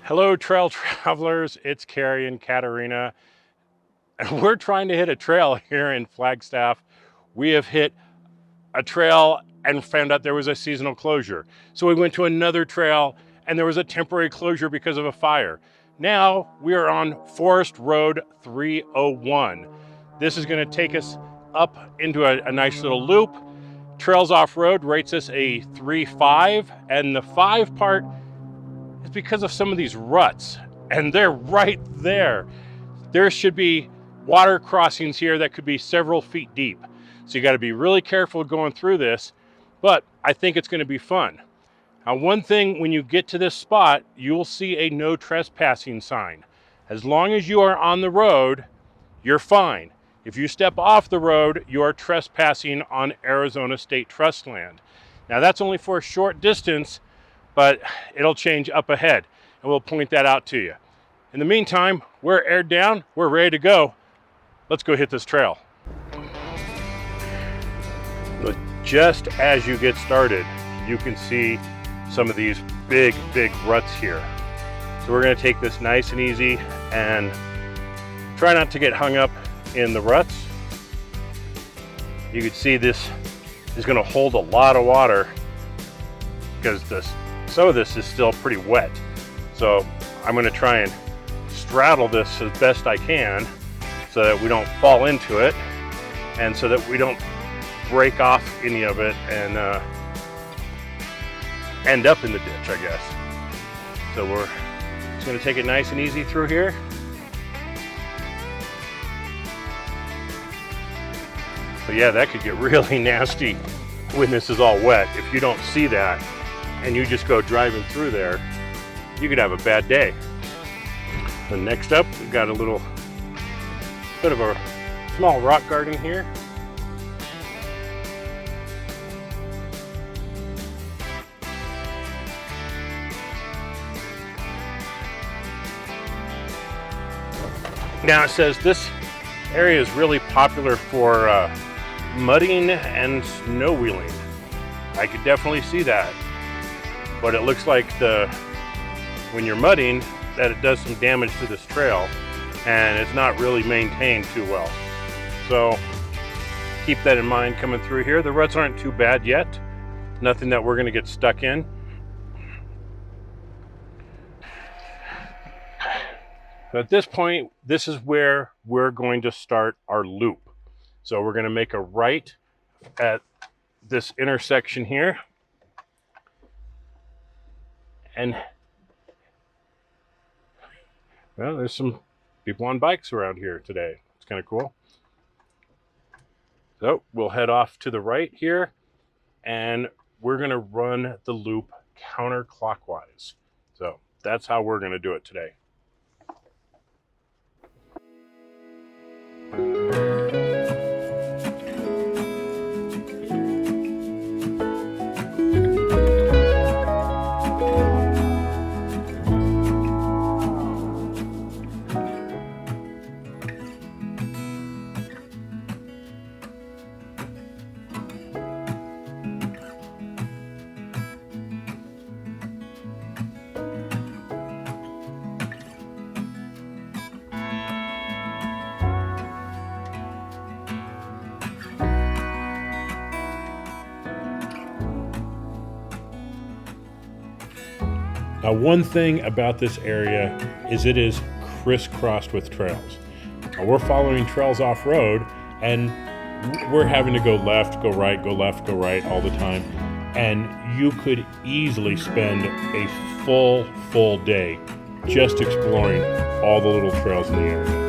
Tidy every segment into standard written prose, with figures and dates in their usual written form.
Hello, trail travelers. It's Carrie and Katerina. And we're trying to hit a trail here in Flagstaff. We have hit a trail and found out there was a seasonal closure. So we went to another trail and there was a temporary closure because of a fire. Now we are on Forest Road 301. This is going to take us up into a nice little loop. Trails Off Road rates us a 3.5, and the 5 part is because of some of these ruts, and they're right there. There should be water crossings here that could be several feet deep. So you got to be really careful going through this, but I think it's going to be fun. Now, one thing, when you get to this spot, you'll see a no trespassing sign. As long as you are on the road, you're fine. If you step off the road, you are trespassing on Arizona State Trust land. Now, that's only for a short distance, but it'll change up ahead, and we'll point that out to you. In the meantime, we're aired down, we're ready to go. Let's go hit this trail. But just as you get started, you can see some of these big ruts here. So we're gonna take this nice and easy and try not to get hung up in the ruts. You can see this is gonna hold a lot of water because some of this is still pretty wet. So I'm gonna try and straddle this as best I can so that we don't fall into it and so that we don't break off any of it and end up in the ditch, I guess. So we're just gonna take it nice and easy through here. So yeah, that could get really nasty when this is all wet. If you don't see that and you just go driving through there, you could have a bad day. So next up, we've got a little bit of a small rock garden here. Now it says this area is really popular for mudding and snow wheeling. I could definitely see that. But it looks like when you're mudding, that it does some damage to this trail and it's not really maintained too well. So keep that in mind coming through here. The ruts aren't too bad yet. Nothing that we're gonna get stuck in. So at this point, this is where we're going to start our loop. So we're gonna make a right at this intersection here. And well, there's some people on bikes around here today. It's kind of cool. So we'll head off to the right here and we're gonna run the loop counterclockwise. So that's how we're gonna do it today. Now, one thing about this area is it is crisscrossed with trails. Now, we're following Trails Off Road and we're having to go left, go right, go left, go right all the time. And you could easily spend a full day just exploring all the little trails in the area.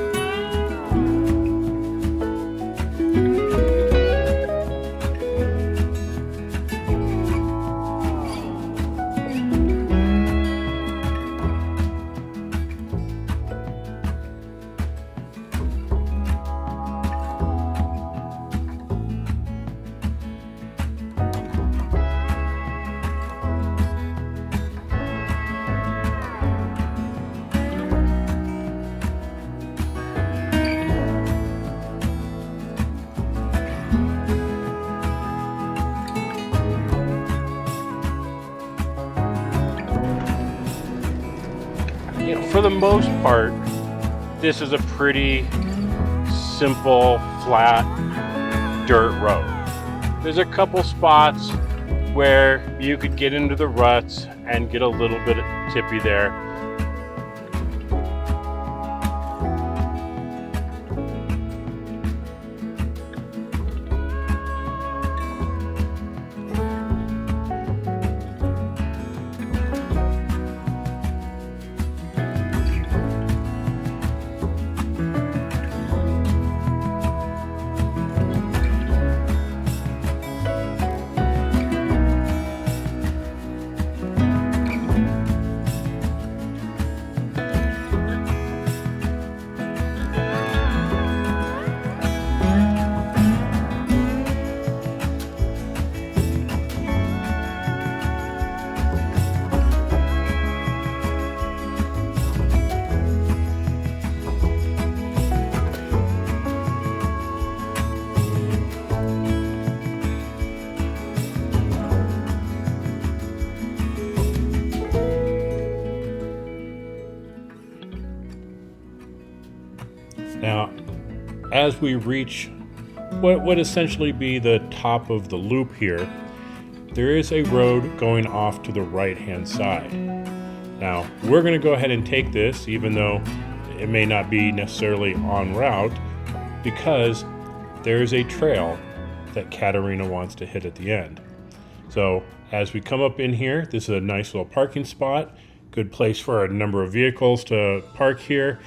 for the most part, this is a pretty simple, flat dirt road. There's a couple spots where you could get into the ruts and get a little bit tippy there. Now, as we reach what would essentially be the top of the loop here, there is a road going off to the right-hand side. Now, we're going to go ahead and take this, even though it may not be necessarily en route, because there is a trail that Katerina wants to hit at the end. So, as we come up in here, this is a nice little parking spot, good place for a number of vehicles to park here.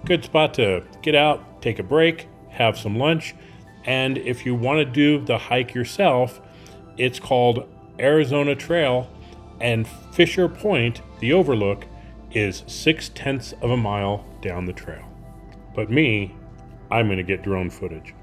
Good spot to get out, take a break, have some lunch, and if you want to do the hike yourself, it's called Arizona Trail, and Fisher Point, the overlook, is 0.6 of a mile down the trail. But me, I'm going to get drone footage.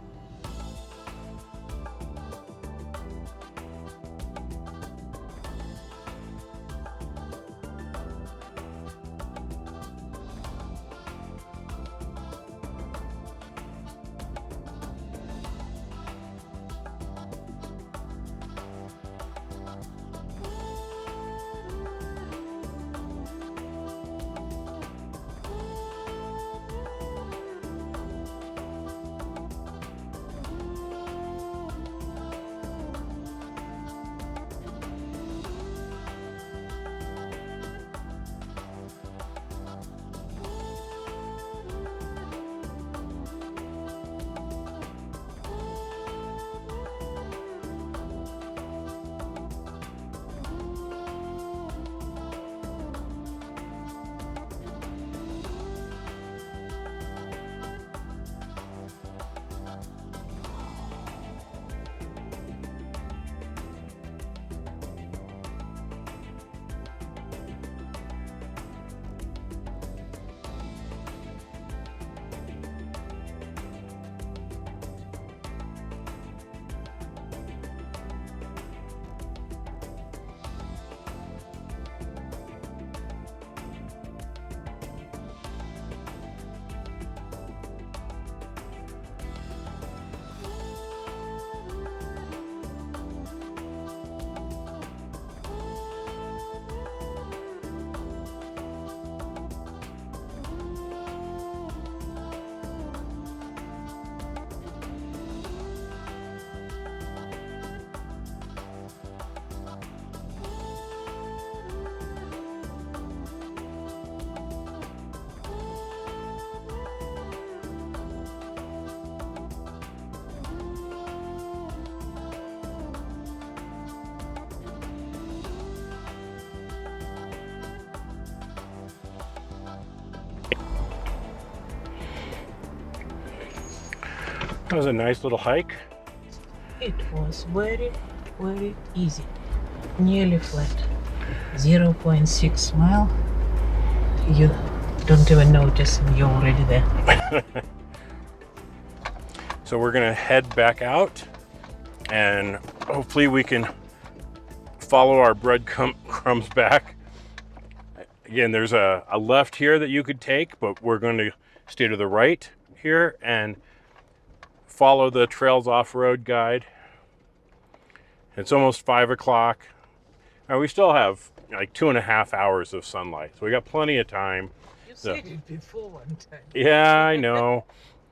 That was a nice little hike. It was very, very easy. Nearly flat. 0.6 mile. You don't even notice you're already there. So we're gonna head back out and hopefully we can follow our breadcrumbs back. Again, there's a left here that you could take, but we're going to stay to the right here and follow the Trails Off-Road guide. It's almost 5 o'clock. And we still have like 2.5 hours of sunlight, so we got plenty of time. You said it before one time. Yeah, I know.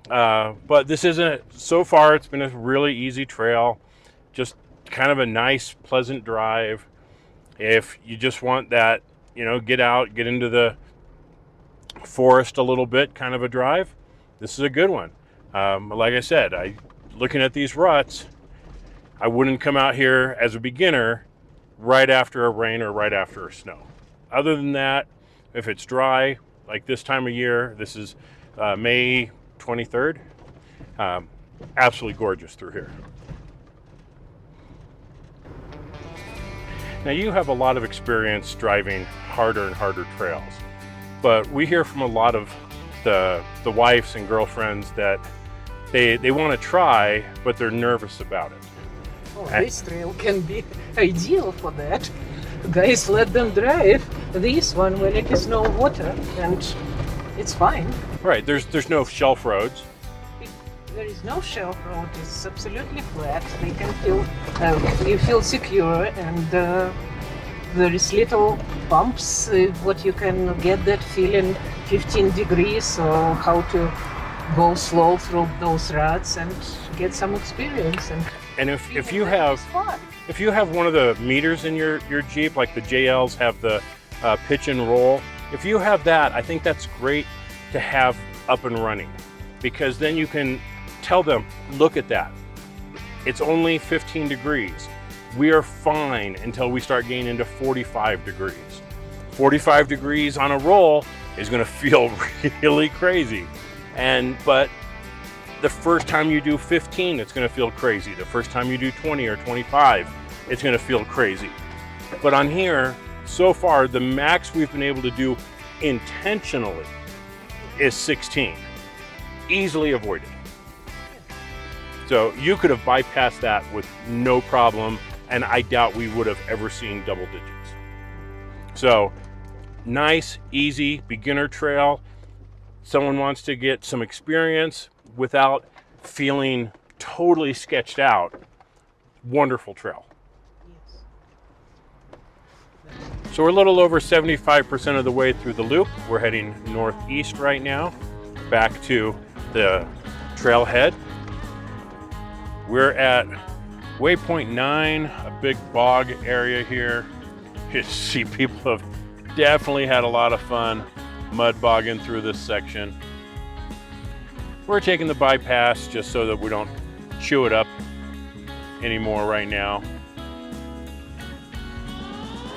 But this isn't, so far it's been a really easy trail. Just kind of a nice, pleasant drive. If you just want that, get out, get into the forest a little bit kind of a drive, this is a good one. Like I said, looking at these ruts, I wouldn't come out here as a beginner right after a rain or right after a snow. Other than that, if it's dry, like this time of year, this is May 23rd, absolutely gorgeous through here. Now you have a lot of experience driving harder and harder trails, but we hear from a lot of the wives and girlfriends that they want to try, but they're nervous about it. Oh, this trail can be ideal for that. Guys, let them drive this one when it is no water, and it's fine. Right, there's no shelf roads. There is no shelf road, it's absolutely flat. They can feel, you feel secure, and there is little bumps, what you can get that feeling 15 degrees, or how to go slow through those ruts and get some experience. And if you have one of the meters in your Jeep, like the JLs have the pitch and roll, if you have that, I think that's great to have up and running, because then you can tell them, look at that. It's only 15 degrees. We are fine until we start getting into 45 degrees. 45 degrees on a roll is gonna feel really crazy. But the first time you do 15, it's gonna feel crazy. The first time you do 20 or 25, it's gonna feel crazy. But on here, so far, the max we've been able to do intentionally is 16. Easily avoided. So you could have bypassed that with no problem, and I doubt we would have ever seen double digits. So nice, easy, beginner trail. Someone wants to get some experience without feeling totally sketched out. Wonderful trail. So we're a little over 75% of the way through the loop. We're heading northeast right now, back to the trailhead. We're at waypoint 9, a big bog area here. You see people have definitely had a lot of fun mud bogging through this section. We're taking the bypass just so that we don't chew it up anymore right now.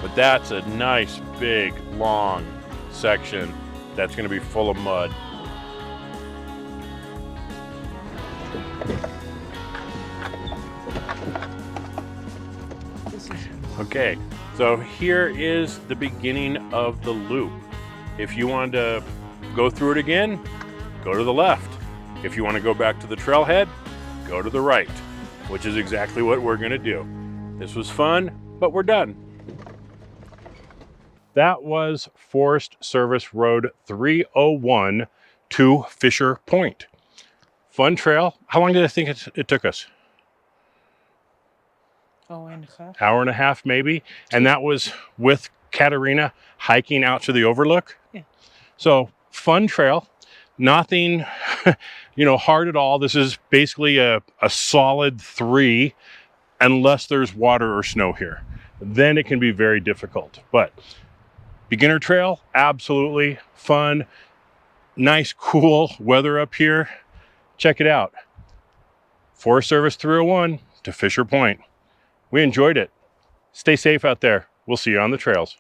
But that's a nice, big, long section that's going to be full of mud. Okay, so here is the beginning of the loop. If you want to go through it again, go to the left. If you want to go back to the trailhead, go to the right, which is exactly what we're going to do. This was fun, but we're done. That was Forest Service Road 301 to Fisher Point. Fun trail. How long did I think it took us? Hour and a half. Hour and a half, maybe. And that was with Katerina hiking out to the overlook. Yeah. So fun trail. Nothing, hard at all. This is basically a solid 3, unless there's water or snow here. Then it can be very difficult. But beginner trail, absolutely fun. Nice, cool weather up here. Check it out. Forest Service 301 to Fisher Point. We enjoyed it. Stay safe out there. We'll see you on the trails.